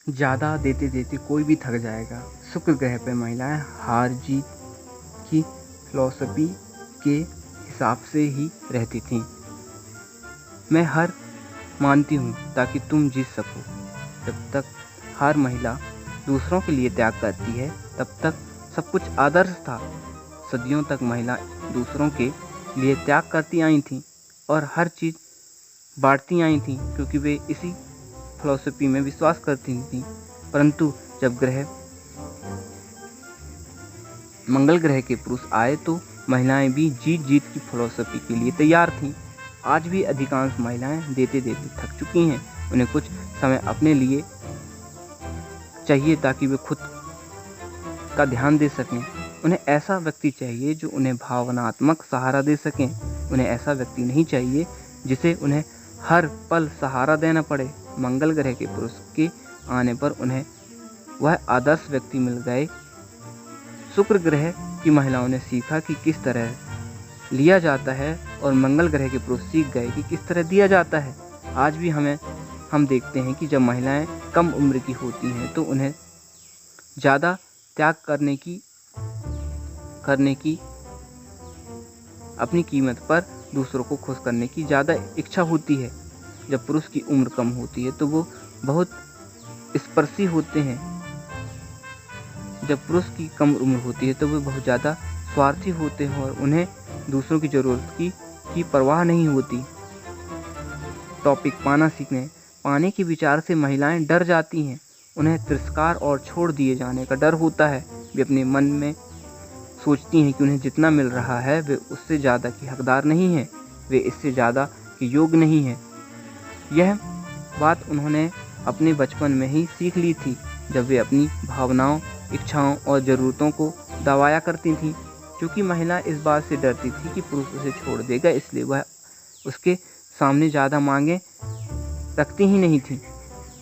ज़्यादा देते देते कोई भी थक जाएगा। शुक्र ग्रह पर महिलाएं हार जीत की फिलॉसफी के हिसाब से ही रहती थीं। मैं हार मानती हूँ ताकि तुम जीत सको। जब तक हर महिला दूसरों के लिए त्याग करती है तब तक सब कुछ आदर्श था। सदियों तक महिला दूसरों के लिए त्याग करती आई थीं और हर चीज़ बांटती आई थीं क्योंकि वे इसी फिलॉसफी में विश्वास करती थीं। परंतु जब मंगल ग्रह के पुरुष आए तो महिलाएं भी जीत जीत की फिलॉसफी के लिए तैयार थीं। आज भी अधिकांश महिलाएं देते देते थक चुकी हैं। उन्हें कुछ समय अपने लिए चाहिए ताकि वे खुद का ध्यान दे सकें। उन्हें ऐसा व्यक्ति चाहिए जो उन्हें भावनात्मक सहारा दे सकें। उन्हें ऐसा व्यक्ति नहीं चाहिए जिसे उन्हें हर पल सहारा देना पड़े। मंगल ग्रह के पुरुष के आने पर उन्हें वह आदर्श व्यक्ति मिल गए। शुक्र ग्रह की महिलाओं ने सीखा कि किस तरह लिया जाता है और मंगल ग्रह के पुरुष सीख गए कि किस तरह दिया जाता है। आज भी हम देखते हैं कि जब महिलाएं कम उम्र की होती हैं तो उन्हें ज़्यादा त्याग करने की अपनी कीमत पर दूसरों को खुश करने की ज़्यादा इच्छा होती है। जब पुरुष की उम्र कम होती है तो वो बहुत स्पर्शी होते हैं। जब पुरुष की कम उम्र होती है तो वे बहुत ज़्यादा स्वार्थी होते हैं और उन्हें दूसरों की ज़रूरत की परवाह नहीं होती। टॉपिक पाना सीखने। पाने के विचार से महिलाएं डर जाती हैं। उन्हें तिरस्कार और छोड़ दिए जाने का डर होता है। वे अपने मन में सोचती हैं कि उन्हें जितना मिल रहा है वे उससे ज़्यादा की हकदार नहीं है, वे इससे ज़्यादा के योग्य नहीं है। यह बात उन्होंने अपने बचपन में ही सीख ली थी जब वे अपनी भावनाओं, इच्छाओं और ज़रूरतों को दबाया करती थीं। क्योंकि महिला इस बात से डरती थी कि पुरुष उसे छोड़ देगा, इसलिए वह उसके सामने ज़्यादा मांगे रखती ही नहीं थी।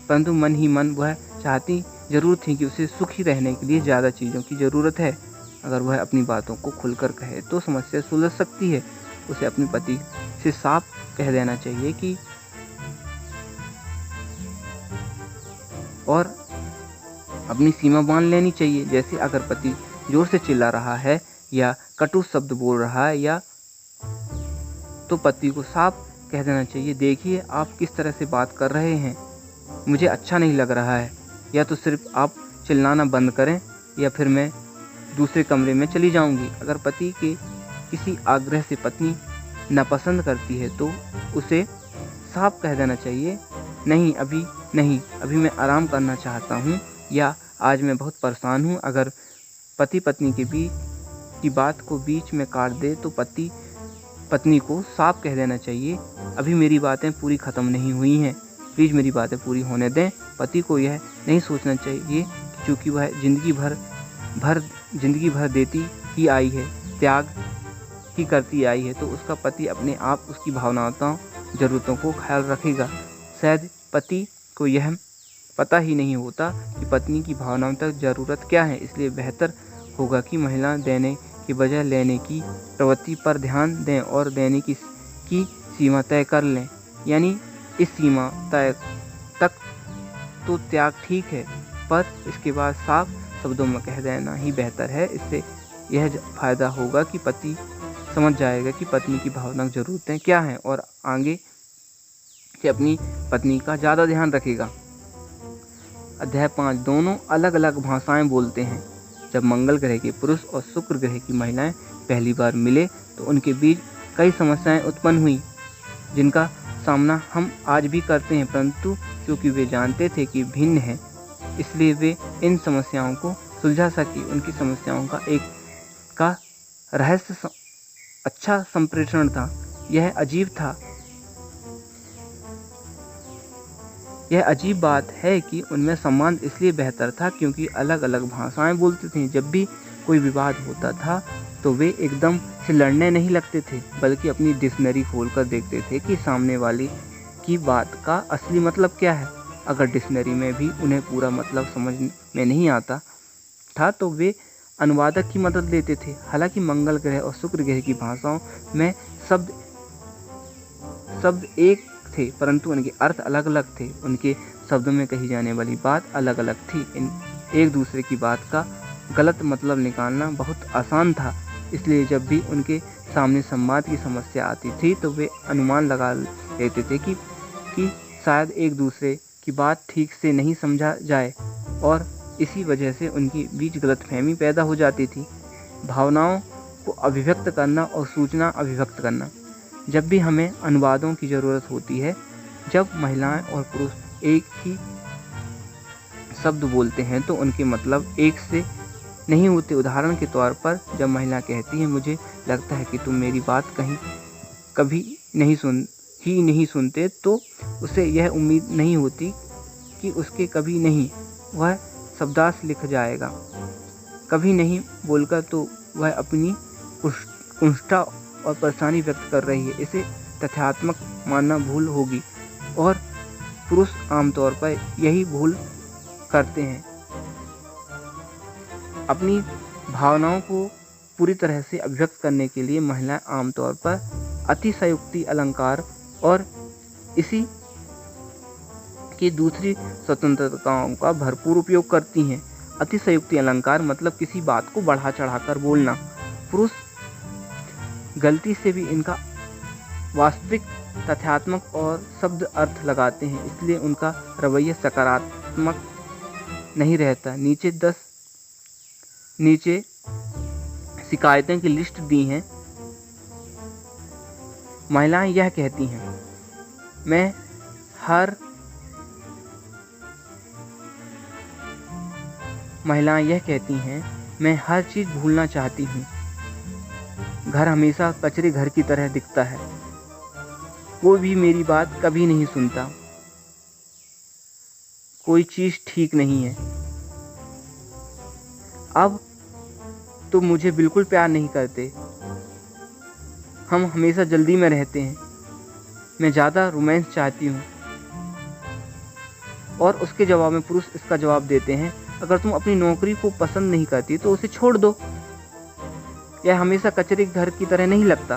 परंतु मन ही मन वह चाहती जरूर थी कि उसे सुखी रहने के लिए ज़्यादा चीज़ों की ज़रूरत है। अगर वह अपनी बातों को खुलकर कहे तो समस्या सुलझ सकती है। उसे अपने पति से साफ कह देना चाहिए कि और अपनी सीमा बांध लेनी चाहिए। जैसे अगर पति जोर से चिल्ला रहा है या कटु शब्द बोल रहा है या तो पति को साफ कह देना चाहिए, देखिए आप किस तरह से बात कर रहे हैं, मुझे अच्छा नहीं लग रहा है। या तो सिर्फ आप चिल्लाना बंद करें या फिर मैं दूसरे कमरे में चली जाऊंगी। अगर पति के किसी आग्रह से पत्नी नापसंद करती है तो उसे साफ कह देना चाहिए, नहीं अभी मैं आराम करना चाहता हूँ या आज मैं बहुत परेशान हूँ। अगर पति पत्नी के बीच की बात को बीच में काट दे तो पत्नी को साफ कह देना चाहिए, अभी मेरी बातें पूरी ख़त्म नहीं हुई हैं, प्लीज़ मेरी बातें पूरी होने दें। पति को यह नहीं सोचना चाहिए कि चूँकि वह जिंदगी भर देती ही आई है, त्याग ही करती आई है, तो उसका पति अपने आप उसकी भावनाओं, ज़रूरतों को ख्याल रखेगा। शायद पति को यह पता ही नहीं होता कि पत्नी की भावनाओं तक ज़रूरत क्या है। इसलिए बेहतर होगा कि महिला देने की बजाय लेने की प्रवृत्ति पर ध्यान दें और देने की सीमा तय कर लें। यानी इस सीमा तक तो त्याग ठीक है, पर इसके बाद साफ शब्दों में कह देना ही बेहतर है। इससे यह फ़ायदा होगा कि पति समझ जाएगा कि पत्नी की भावनात्मक ज़रूरतें क्या हैं और आगे से अपनी पत्नी का ज़्यादा ध्यान रखेगा। अध्याय 5। दोनों अलग अलग भाषाएं बोलते हैं। जब मंगल ग्रह के पुरुष और शुक्र ग्रह की महिलाएं पहली बार मिले तो उनके बीच कई समस्याएं उत्पन्न हुई जिनका सामना हम आज भी करते हैं। परंतु क्योंकि वे जानते थे कि भिन्न हैं, इसलिए वे इन समस्याओं को सुलझा सके। उनकी समस्याओं का रहस्य अच्छा संप्रेषण था। यह अजीब बात है कि उनमें संबंध इसलिए बेहतर था क्योंकि अलग अलग भाषाएं बोलते थे। जब भी कोई विवाद होता था तो वे एकदम से लड़ने नहीं लगते थे, बल्कि अपनी डिक्शनरी खोलकर देखते थे कि सामने वाले की बात का असली मतलब क्या है। अगर डिक्शनरी में भी उन्हें पूरा मतलब समझ में नहीं आता था तो वे अनुवादक की मदद लेते थे। हालांकि मंगल ग्रह और शुक्र ग्रह की भाषाओं में शब्द एक थे, परंतु उनके अर्थ अलग अलग थे। उनके शब्दों में कही जाने वाली बात अलग अलग थी। एक दूसरे की बात का गलत मतलब निकालना बहुत आसान था, इसलिए जब भी उनके सामने संवाद की समस्या आती थी तो वे अनुमान लगा लेते थे कि शायद एक दूसरे की बात ठीक से नहीं समझा जाए और इसी वजह से उनके बीच गलतफहमी पैदा हो जाती थी। भावनाओं को अभिव्यक्त करना और सूचना अभिव्यक्त करना। जब भी हमें अनुवादों की ज़रूरत होती है, जब महिलाएं और पुरुष एक ही शब्द बोलते हैं तो उनके मतलब एक से नहीं होते। उदाहरण के तौर पर जब महिला कहती है मुझे लगता है कि तुम मेरी बात कभी नहीं सुनते, तो उसे यह उम्मीद नहीं होती कि उसके कभी नहीं वह शब्दांश लिख जाएगा। कभी नहीं बोलकर तो वह अपनी कुष्ठा और परेशानी व्यक्त कर रही है। इसे तथ्यात्मक मानना भूल होगी और पुरुष आमतौर पर यही भूल करते हैं। अपनी भावनाओं को पूरी तरह से अभिव्यक्त करने के लिए महिलाएं आमतौर पर अतिशयोक्ति अलंकार और इसी की दूसरी स्वतंत्रताओं का भरपूर उपयोग करती हैं। अतिशयोक्ति अलंकार मतलब किसी बात को बढ़ा चढ़ाकर बोलना। पुरुष गलती से भी इनका वास्तविक तथ्यात्मक और शब्द अर्थ लगाते हैं, इसलिए उनका रवैया सकारात्मक नहीं रहता। नीचे शिकायतों की लिस्ट दी है। महिलाएं यह कहती हैं मैं हर चीज़ भूलना चाहती हूँ। घर हमेशा कचरे घर की तरह दिखता है। कोई भी मेरी बात कभी नहीं सुनता। कोई चीज़ ठीक नहीं है। अब तुम मुझे बिल्कुल प्यार नहीं करते। हम हमेशा जल्दी में रहते हैं। मैं ज़्यादा रोमांस चाहती हूँ। और उसके जवाब में पुरुष इसका जवाब देते हैं अगर तुम अपनी नौकरी को पसंद नहीं करती तो उसे छोड़ दो। यह हमेशा कचरे घर की तरह नहीं लगता,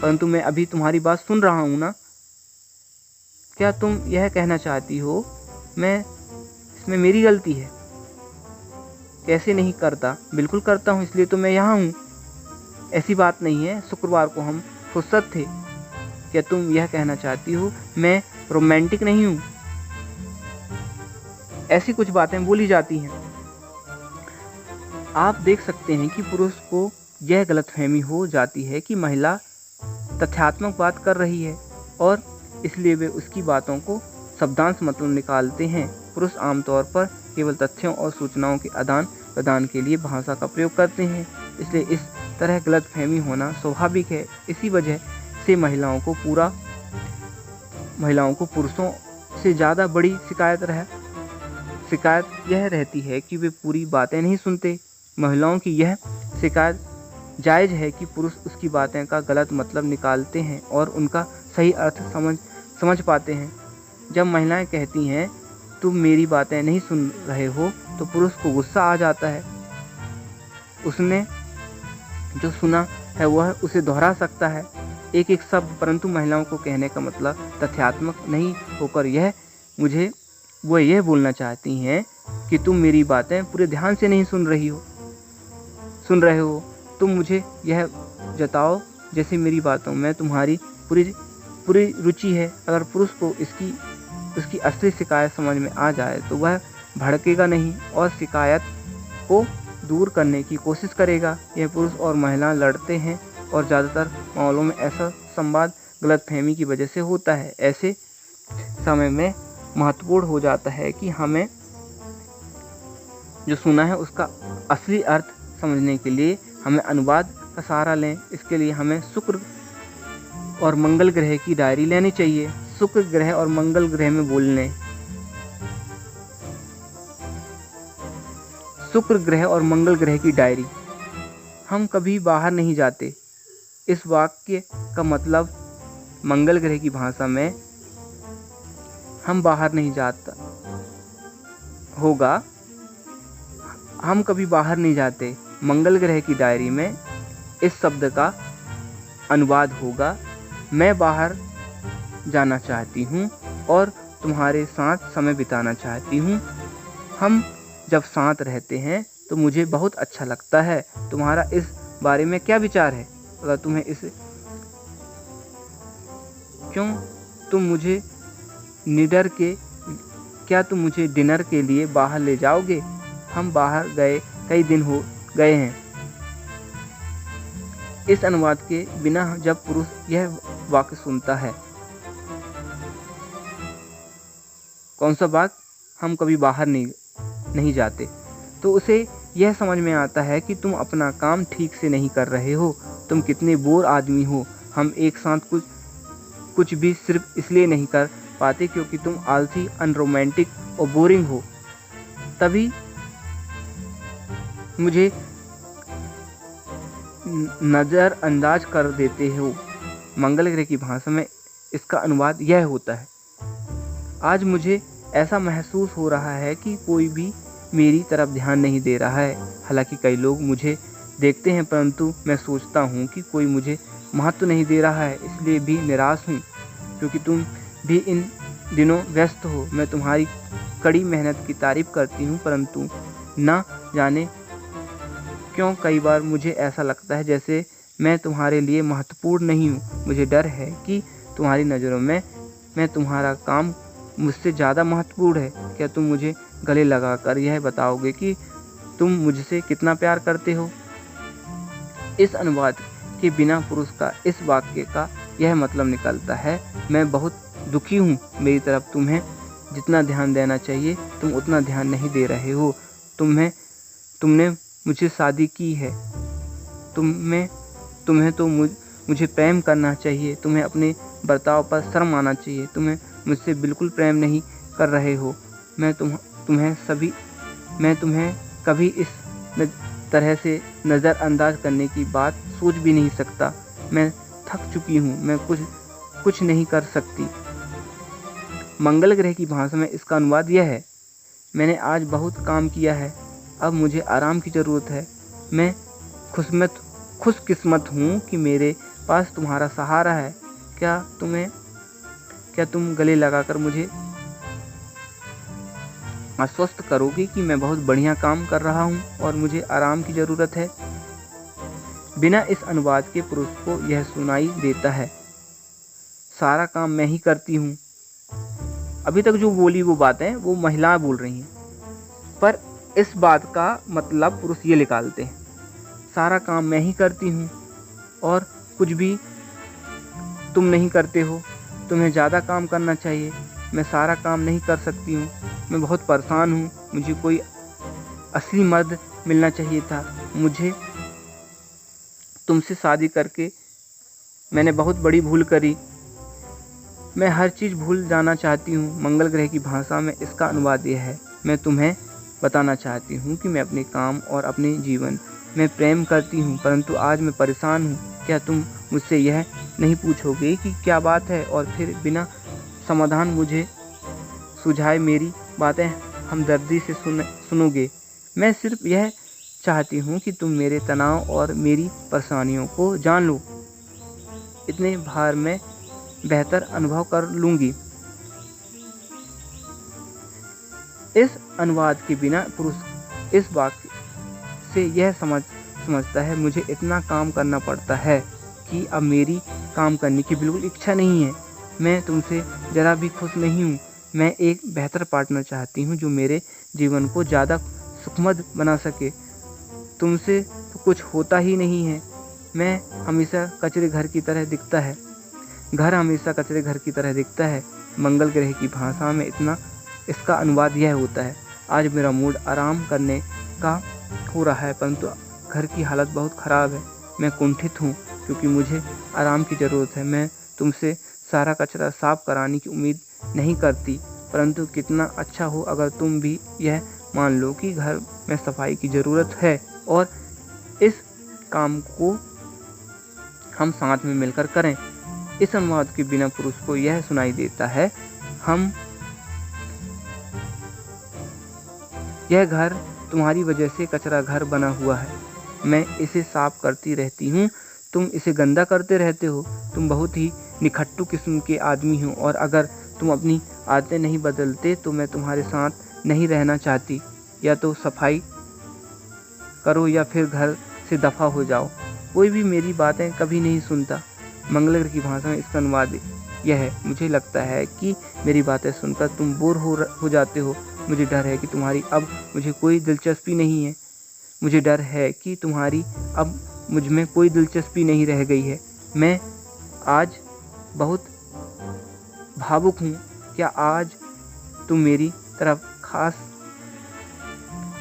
परंतु मैं अभी तुम्हारी बात सुन रहा हूँ ना। क्या तुम यह कहना चाहती हो इसमें मेरी गलती है? कैसे नहीं करता? बिल्कुल करता हूँ, इसलिए तो मैं यहाँ हूँ। ऐसी बात नहीं है। शुक्रवार को हम फुर्सत थे। क्या तुम यह कहना चाहती हो मैं रोमांटिक नहीं हूँ? ऐसी कुछ बातें बोली जाती हैं। आप देख सकते हैं कि पुरुष को यह गलतफहमी हो जाती है कि महिला तथ्यात्मक बात कर रही है और इसलिए वे उसकी बातों को शब्दांश मतलब निकालते हैं। पुरुष आमतौर पर केवल तथ्यों और सूचनाओं के आदान प्रदान के लिए भाषा का प्रयोग करते हैं, इसलिए इस तरह गलतफहमी होना स्वाभाविक है। इसी वजह से महिलाओं को पुरुषों से ज़्यादा बड़ी शिकायत यह रहती है कि वे पूरी बातें नहीं सुनते। महिलाओं की यह शिकायत जायज़ है कि पुरुष उसकी बातें का गलत मतलब निकालते हैं और उनका सही अर्थ समझ पाते हैं। जब महिलाएं कहती हैं तुम मेरी बातें नहीं सुन रहे हो, तो पुरुष को गुस्सा आ जाता है। उसने जो सुना है वह उसे दोहरा सकता है एक एक शब्द, परंतु महिलाओं को कहने का मतलब तथ्यात्मक नहीं होकर वो यह बोलना चाहती हैं कि तुम मेरी बातें पूरे ध्यान से नहीं सुन रहे हो। तुम मुझे यह जताओ जैसे मेरी बातों में तुम्हारी पूरी रुचि है। अगर पुरुष को उसकी असली शिकायत समझ में आ जाए तो वह भड़केगा नहीं और शिकायत को दूर करने की कोशिश करेगा। यह पुरुष और महिला लड़ते हैं और ज़्यादातर मामलों में ऐसा संवाद गलतफहमी की वजह से होता है। ऐसे समय में महत्वपूर्ण हो जाता है कि हमें जो सुना है उसका असली अर्थ समझने के लिए हमें अनुवाद का सहारा लें। इसके लिए हमें शुक्र और मंगल ग्रह की डायरी लेनी चाहिए। शुक्र ग्रह और मंगल ग्रह में बोलने। शुक्र ग्रह और मंगल ग्रह की डायरी। हम कभी बाहर नहीं जाते। इस वाक्य का मतलब मंगल ग्रह की भाषा में हम बाहर नहीं जाता होगा। हम कभी बाहर नहीं जाते। मंगल ग्रह की डायरी में इस शब्द का अनुवाद होगा मैं बाहर जाना चाहती हूँ और तुम्हारे साथ समय बिताना चाहती हूँ। हम जब साथ रहते हैं तो मुझे बहुत अच्छा लगता है। तुम्हारा इस बारे में क्या विचार है? अगर तुम्हें इस क्यों तुम मुझे निडर के क्या तुम मुझे डिनर के लिए बाहर ले जाओगे? हम बाहर गए कई दिन हो गए हैं। इस अनुवाद के बिना जब पुरुष यह वाक्य सुनता है, कौन सा बात, हम कभी बाहर नहीं जाते, तो उसे यह समझ में आता है कि तुम अपना काम ठीक से नहीं कर रहे हो। तुम कितने बोर आदमी हो। हम एक साथ कुछ भी सिर्फ इसलिए नहीं कर पाते क्योंकि तुम आलसी, अनरोमांटिक और बोरिंग हो। तभी मुझे नज़रअंदाज कर देते हो। मंगल ग्रह की भाषा में इसका अनुवाद यह होता है, आज मुझे ऐसा महसूस हो रहा है कि कोई भी मेरी तरफ ध्यान नहीं दे रहा है। हालांकि कई लोग मुझे देखते हैं, परंतु मैं सोचता हूँ कि कोई मुझे महत्व नहीं दे रहा है। इसलिए भी निराश हूँ क्योंकि तुम भी इन दिनों व्यस्त हो। मैं तुम्हारी कड़ी मेहनत की तारीफ करती हूँ, परंतु ना जाने क्यों कई बार मुझे ऐसा लगता है जैसे मैं तुम्हारे लिए महत्वपूर्ण नहीं हूँ। मुझे डर है कि तुम्हारी नज़रों में मैं तुम्हारा काम मुझसे ज़्यादा महत्वपूर्ण है। क्या तुम मुझे गले लगाकर यह बताओगे कि तुम मुझसे कितना प्यार करते हो? इस अनुवाद के बिना पुरुष का इस वाक्य का यह मतलब निकलता है, मैं बहुत दुखी हूँ। मेरी तरफ तुम्हें जितना ध्यान देना चाहिए तुम उतना ध्यान नहीं दे रहे हो। तुमने मुझसे शादी की है। तुम्हें तो मुझे प्रेम करना चाहिए। तुम्हें अपने बर्ताव पर शर्म आना चाहिए। तुम्हें मुझसे बिल्कुल प्रेम नहीं कर रहे हो। मैं तुम्हें कभी इस तरह से नज़रअंदाज करने की बात सोच भी नहीं सकता। मैं थक चुकी हूँ। मैं कुछ नहीं कर सकती। मंगल ग्रह की भाषा में इसका अनुवाद यह है, मैंने आज बहुत काम किया है, अब मुझे आराम की ज़रूरत है। मैं खुशकिस्मत हूँ कि मेरे पास तुम्हारा सहारा है। क्या तुम गले लगाकर मुझे आश्वस्त करोगे कि मैं बहुत बढ़िया काम कर रहा हूँ और मुझे आराम की ज़रूरत है? बिना इस अनुवाद के पुरुष को यह सुनाई देता है, सारा काम मैं ही करती हूँ। अभी तक जो बोली वो बातें वो महिलाएं बोल रही हैं, पर इस बात का मतलब पुरुष ये निकालते हैं, सारा काम मैं ही करती हूँ और कुछ भी तुम नहीं करते हो। तुम्हें ज़्यादा काम करना चाहिए। मैं सारा काम नहीं कर सकती हूँ। मैं बहुत परेशान हूँ। मुझे कोई असली मर्द मिलना चाहिए था। मुझे तुमसे शादी करके मैंने बहुत बड़ी भूल करी। मैं हर चीज़ भूल जाना चाहती हूँ। मंगल ग्रह की भाषा में इसका अनुवाद यह है, मैं तुम्हें बताना चाहती हूँ कि मैं अपने काम और अपने जीवन में प्रेम करती हूँ, परंतु आज मैं परेशान हूँ। क्या तुम मुझसे यह नहीं पूछोगे कि क्या बात है और फिर बिना समाधान मुझे सुझाए मेरी बातें हमदर्दी से सुनोगे? मैं सिर्फ यह चाहती हूँ कि तुम मेरे तनाव और मेरी परेशानियों को जान लो। इतने भार में बेहतर अनुभव कर लूँगी। इस अनुवाद के बिना पुरुष इस वाक्य से यह समझता है, मुझे इतना काम करना पड़ता है कि अब मेरी काम करने की बिल्कुल इच्छा नहीं है। मैं तुमसे ज़रा भी खुश नहीं हूँ। मैं एक बेहतर पार्टनर चाहती हूँ जो मेरे जीवन को ज़्यादा सुखमद बना सके। तुमसे तो कुछ होता ही नहीं है। मैं हमेशा कचरे घर की तरह दिखता है। घर हमेशा कचरे घर की तरह दिखता है। मंगल ग्रह की भाषा में इसका अनुवाद यह होता है, आज मेरा मूड आराम करने का हो रहा है, परंतु घर की हालत बहुत ख़राब है। मैं कुंठित हूँ क्योंकि मुझे आराम की ज़रूरत है। मैं तुमसे सारा कचरा साफ कराने की उम्मीद नहीं करती, परंतु कितना अच्छा हो अगर तुम भी यह मान लो कि घर में सफाई की ज़रूरत है और इस काम को हम साथ में मिलकर करें। इस अनुवाद के बिना पुरुष को यह सुनाई देता है, यह घर तुम्हारी वजह से कचरा घर बना हुआ है। मैं इसे साफ करती रहती हूँ, तुम इसे गंदा करते रहते हो। तुम बहुत ही निखट्टू किस्म के आदमी हो और अगर तुम अपनी आदतें नहीं बदलते तो मैं तुम्हारे साथ नहीं रहना चाहती। या तो सफाई करो या फिर घर से दफ़ा हो जाओ। कोई भी मेरी बातें कभी नहीं सुनता। मंगल ग्रह की भाषा में इसका अनुवाद यह है, मुझे लगता है कि मेरी बातें सुनकर तुम बोर हो जाते हो। मुझे डर है कि तुम्हारी अब मुझे कोई दिलचस्पी नहीं है। मुझे डर है कि तुम्हारी अब मुझ में कोई दिलचस्पी नहीं रह गई है। मैं आज बहुत भावुक हूँ। क्या आज तुम मेरी तरफ खास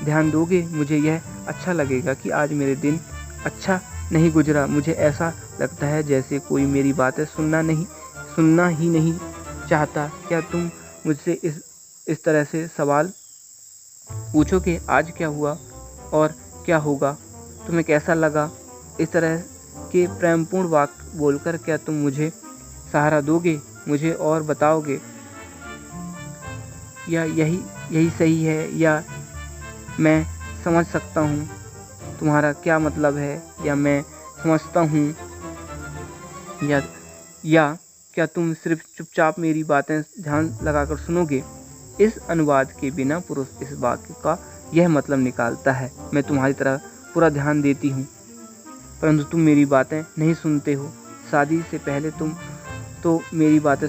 ध्यान दोगे? मुझे यह अच्छा लगेगा कि आज मेरे दिन अच्छा नहीं गुजरा। मुझे ऐसा लगता है जैसे कोई मेरी बातें सुनना ही नहीं चाहता। क्या तुम मुझसे इस तरह से सवाल पूछोगे, आज क्या हुआ और क्या होगा? तुम्हें कैसा लगा? इस तरह के प्रेमपूर्ण वाक्य बोलकर क्या तुम मुझे सहारा दोगे, मुझे और बताओगे या यही सही है, या मैं समझ सकता हूँ तुम्हारा क्या मतलब है, या मैं समझता हूँ, या क्या तुम सिर्फ चुपचाप मेरी बातें ध्यान लगाकर सुनोगे? इस अनुवाद के बिना पुरुष इस वाक्य का यह मतलब निकालता है, मैं तुम्हारी तरह पूरा ध्यान देती हूँ परंतु तुम मेरी बातें नहीं सुनते हो। शादी से पहले तुम तो मेरी बातें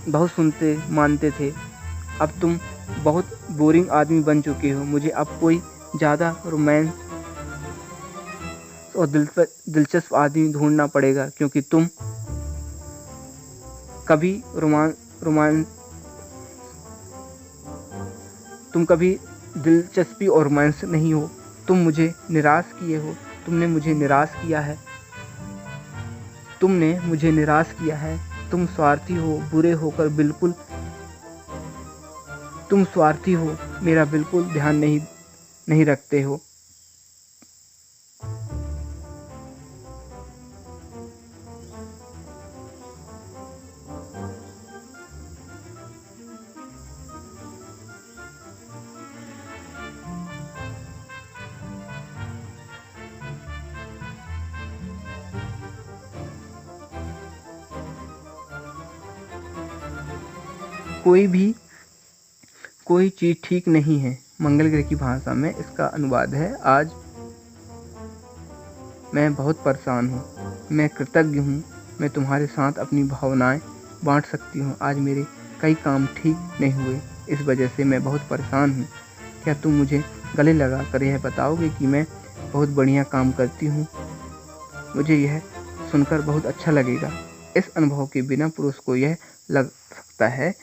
बहुत सुनते मानते थे। अब तुम बहुत बोरिंग आदमी बन चुके हो। मुझे अब कोई ज़्यादा रोमांस और दिलचस्प आदमी ढूंढना पड़ेगा, क्योंकि तुम कभी दिलचस्पी और रोमांस नहीं हो। तुम मुझे निराश किए हो। तुमने मुझे निराश किया है। तुम स्वार्थी हो, बुरे होकर बिल्कुल तुम स्वार्थी हो, मेरा बिल्कुल ध्यान नहीं रखते हो। कोई चीज़ ठीक नहीं है। मंगल ग्रह की भाषा में इसका अनुवाद है, आज मैं बहुत परेशान हूँ। मैं कृतज्ञ हूँ मैं तुम्हारे साथ अपनी भावनाएं बांट सकती हूँ। आज मेरे कई काम ठीक नहीं हुए, इस वजह से मैं बहुत परेशान हूँ। क्या तुम मुझे गले लगा कर यह बताओगे कि मैं बहुत बढ़िया काम करती हूँ? मुझे यह सुनकर बहुत अच्छा लगेगा। इस अनुभव के बिना पुरुष को यह लग सकता है,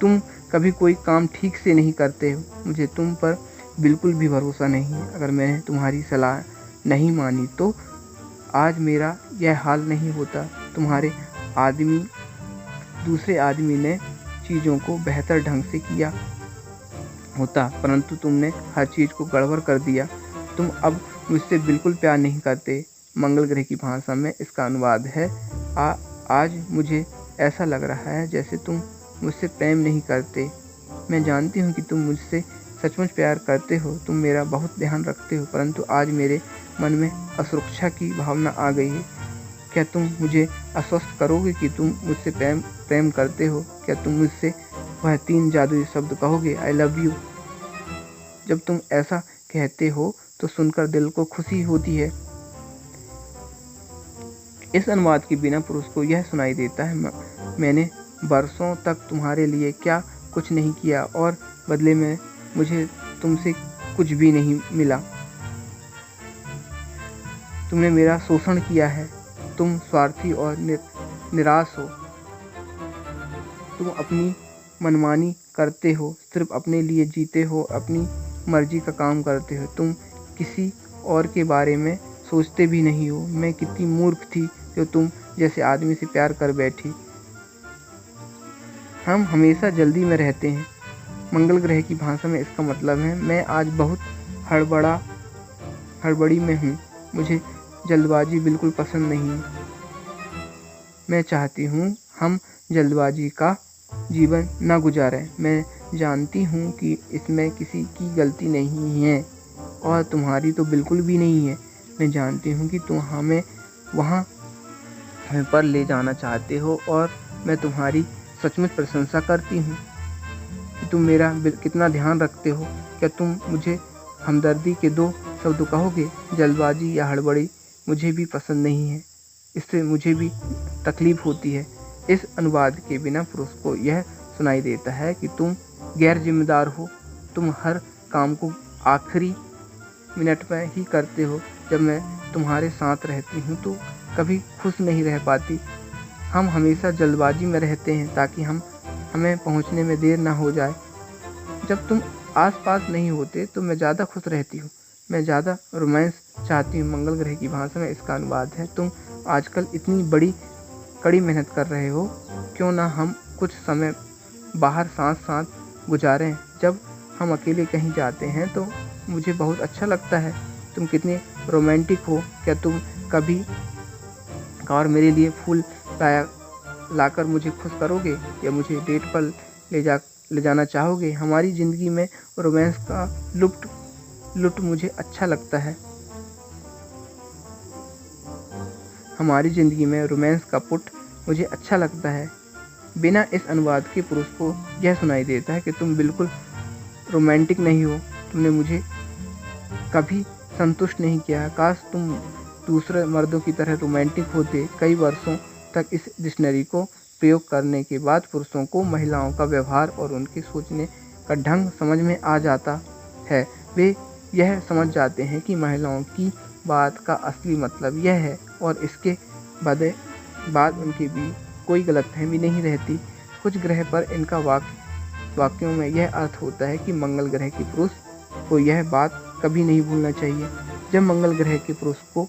तुम कभी कोई काम ठीक से नहीं करते हो। मुझे तुम पर बिल्कुल भी भरोसा नहीं है। अगर मैंने तुम्हारी सलाह नहीं मानी तो आज मेरा यह हाल नहीं होता। दूसरे आदमी ने चीज़ों को बेहतर ढंग से किया होता, परंतु तुमने हर चीज़ को गड़बड़ कर दिया। तुम अब मुझसे बिल्कुल प्यार नहीं करते। मंगल ग्रह की भाषा में इसका अनुवाद है, आज मुझे ऐसा लग रहा है जैसे तुम मुझसे प्रेम नहीं करते। मैं जानती हूँ कि तुम मुझसे सचमुच प्यार करते हो, तुम मेरा बहुत ध्यान रखते हो, परंतु आज मेरे मन में असुरक्षा की भावना आ गई है। क्या तुम मुझे आश्वस्त करोगे कि तुम मुझसे प्रेम करते हो? क्या तुम मुझसे वह 3 जादुई शब्द कहोगे, आई लव यू? जब तुम ऐसा कहते हो तो सुनकर दिल को खुशी होती है। इस अनुवाद के बिना पुरुष को यह सुनाई देता है, मैंने बरसों तक तुम्हारे लिए क्या कुछ नहीं किया और बदले में मुझे तुमसे कुछ भी नहीं मिला। तुमने मेरा शोषण किया है। तुम स्वार्थी और निराश हो। तुम अपनी मनमानी करते हो, सिर्फ अपने लिए जीते हो, अपनी मर्जी का काम करते हो। तुम किसी और के बारे में सोचते भी नहीं हो। मैं कितनी मूर्ख थी जो तुम जैसे आदमी से प्यार कर बैठी। हम हमेशा जल्दी में रहते हैं। मंगल ग्रह की भाषा में इसका मतलब है, मैं आज बहुत हड़बड़ी में हूँ। मुझे जल्दबाजी बिल्कुल पसंद नहीं है। मैं चाहती हूँ हम जल्दबाजी का जीवन न गुजारें। मैं जानती हूँ कि इसमें किसी की गलती नहीं है और तुम्हारी तो बिल्कुल भी नहीं है। मैं जानती हूँ कि तुम हमें वहाँ पर ले जाना चाहते हो और मैं तुम्हारी सचमुच प्रशंसा करती हूँ कि तुम मेरा कितना ध्यान रखते हो। क्या तुम मुझे हमदर्दी के 2 शब्द कहोगे? जल्दबाजी या हड़बड़ी मुझे भी पसंद नहीं है, इससे मुझे भी तकलीफ होती है। इस अनुवाद के बिना पुरुष को यह सुनाई देता है कि तुम गैर जिम्मेदार हो, तुम हर काम को आखिरी मिनट में ही करते हो। जब मैं तुम्हारे साथ रहती हूँ तो कभी खुश नहीं रह पाती। हम हमेशा जल्दबाजी में रहते हैं ताकि हमें पहुँचने में देर ना हो जाए। जब तुम आसपास नहीं होते तो मैं ज़्यादा खुश रहती हूँ, मैं ज़्यादा रोमांस चाहती हूँ। मंगल ग्रह की भाषा में इसका अनुवाद है, तुम आजकल इतनी कड़ी मेहनत कर रहे हो, क्यों ना हम कुछ समय बाहर साथ गुजारें। जब हम अकेले कहीं जाते हैं तो मुझे बहुत अच्छा लगता है। तुम कितने रोमांटिक हो। क्या तुम कभी और मेरे लिए फूल लाकर मुझे खुश करोगे या मुझे डेट पर ले जाना चाहोगे? हमारी ज़िंदगी में रोमांस का लुट मुझे अच्छा लगता है। हमारी ज़िंदगी में रोमांस का पुट मुझे अच्छा लगता है। बिना इस अनुवाद के पुरुष को यह सुनाई देता है कि तुम बिल्कुल रोमांटिक नहीं हो, तुमने मुझे कभी संतुष्ट नहीं किया। काश तुम दूसरे मर्दों की तरह रोमांटिक होते। कई वर्षों तक इस डिक्शनरी को प्रयोग करने के बाद पुरुषों को महिलाओं का व्यवहार और उनके सोचने का ढंग समझ में आ जाता है। वे यह समझ जाते हैं कि महिलाओं की बात का असली मतलब यह है और इसके बाद उनके भी कोई गलतफहमी नहीं रहती। कुछ ग्रह पर इनका वाक्यों में यह अर्थ होता है कि मंगल ग्रह के पुरुष को यह बात कभी नहीं भूलना चाहिए। जब मंगल ग्रह के पुरुष को